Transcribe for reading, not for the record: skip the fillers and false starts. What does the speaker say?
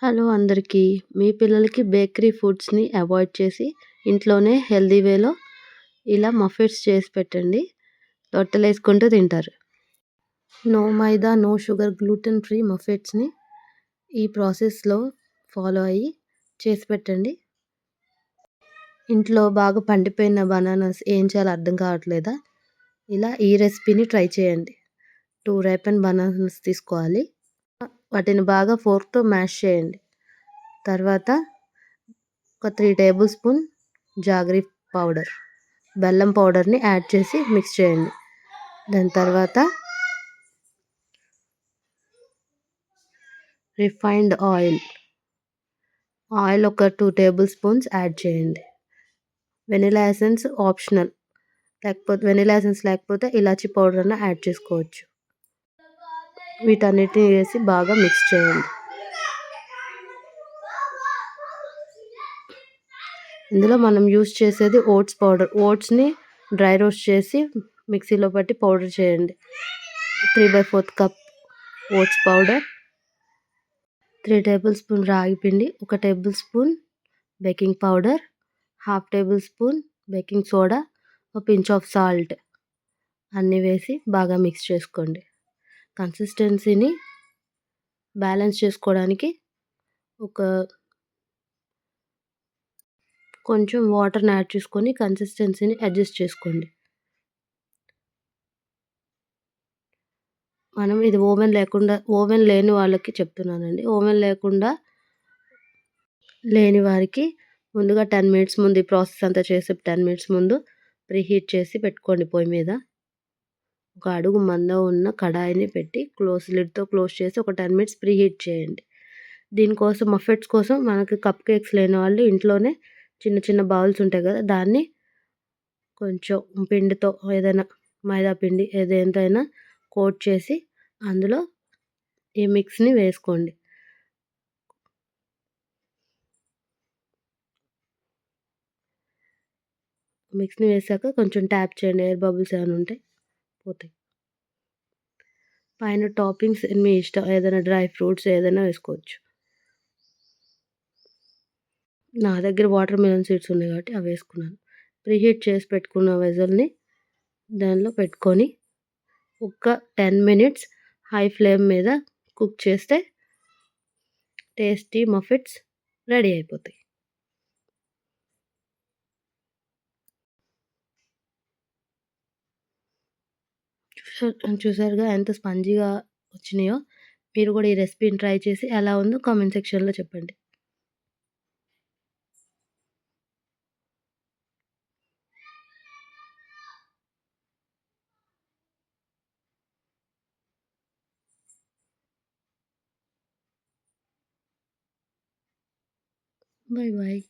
Hello అందరికీ. మీ పిల్లలకి bakery ఫుడ్స్‌ని avoid చేసి, ఇంట్లోనే హెల్తీ వేలో ఇలా మఫిన్స్ చేసి పెట్టండి. లొట్టలేసుకుంటూ తింటారు. నో మైదా, నో షుగర్, గ్లూటెన్ ఫ్రీ మఫిన్స్‌ని ఈ ప్రాసెస్‌లో ఫాలో అయ్యి చేసి పెట్టండి. ఇంట్లో బాగా పండిపోయిన బనానాస్ ఏం చేయాలో అర్థం కావట్లేదా? ఇలా ఈ రెసిపీని ట్రై చేయండి. 2 రైపెన్ బనానాస్ తీసుకోవాలి. వాటిని బాగా ఫోర్క్‌తో మ్యాష్ చేయండి. తర్వాత ఒక 3 టేబుల్ స్పూన్ జాగరీ పౌడర్, బెల్లం పౌడర్‌ని యాడ్ చేసి మిక్స్ చేయండి. దాని తర్వాత రిఫైన్డ్ ఆయిల్ ఒక 2 టేబుల్ స్పూన్స్ యాడ్ చేయండి. Vanilla essence optional, vanilla essence లేకపోతే ఇలాచీ పౌడర్ అన్నా యాడ్ చేసుకోవచ్చు. వీటన్నిటిని వేసి బాగా మిక్స్ చేయండి. ఇందులో మనం యూజ్ చేసేది ఓట్స్ పౌడర్. ఓట్స్‌ని డ్రై రోస్ట్ చేసి మిక్సీలో పట్టి పౌడర్ చేయండి. 3/4 cup oats powder, 3 tablespoon రాగి పిండి, 1 tablespoon baking powder, half tablespoon baking soda, ఒక పించ్ ఆఫ్ సాల్ట్ అన్నీ వేసి బాగా మిక్స్ చేసుకోండి. కన్సిస్టెన్సీని బ్యాలెన్స్ చేసుకోవడానికి కొంచెం వాటర్‌ని యాడ్ చేసుకొని కన్సిస్టెన్సీని అడ్జస్ట్ చేసుకోండి. మనం ఇది ఓవెన్ లేని వాళ్ళకి చెప్తున్నానండి. ఓవెన్ లేని వారికి ముందుగా 10 మినిట్స్ ముందు ఈ ప్రాసెస్ అంతా చేసే 10 మినిట్స్ ముందు ప్రీహీట్ చేసి పెట్టుకోండి పొయ్యి మీద. ఒక అడుగు మందం ఉన్న కడాయిని పెట్టి లిడ్‌తో క్లోజ్ చేసి ఒక 10 మినిట్స్ ప్రీహీట్ చేయండి. దీనికోసం మఫిన్స్ కోసం మనకి కప్ కేక్స్ లేని వాళ్ళు ఇంట్లోనే చిన్న చిన్న బౌల్స్ ఉంటాయి కదా, దాన్ని కొంచెం పిండితో ఏదైనా మైదా పిండి ఏదైనా కోట్ చేసి అందులో ఈ మిక్స్‌ని వేసుకోండి. మిక్స్‌ని వేసాక కొంచెం ట్యాప్ చేయండి. ఎయిర్ బబుల్స్ ఏమైనా ఉంటే పోతాయి. పైన టాపింగ్స్ మీ ఇష్టం, ఏదైనా డ్రై ఫ్రూట్స్ ఏదైనా వేసుకోవచ్చు. నా దగ్గర వాటర్ మెలన్ సీడ్స్ ఉన్నాయి కాబట్టి అవి వేసుకున్నాను. ప్రీహీట్ చేసి పెట్టుకున్న వెజల్ని దానిలో పెట్టుకొని ఒక 10 మినిట్స్ హై ఫ్లేమ్ మీద కుక్ చేస్తే టేస్టీ మఫిన్స్ రెడీ అయిపోతాయి. చూసారుగా ఎంత స్పంజీగా వచ్చినాయో. మీరు కూడా ఈ రెసిపీని ట్రై చేసి ఎలా ఉందో కామెంట్ సెక్షన్‌లో చెప్పండి. Bye bye.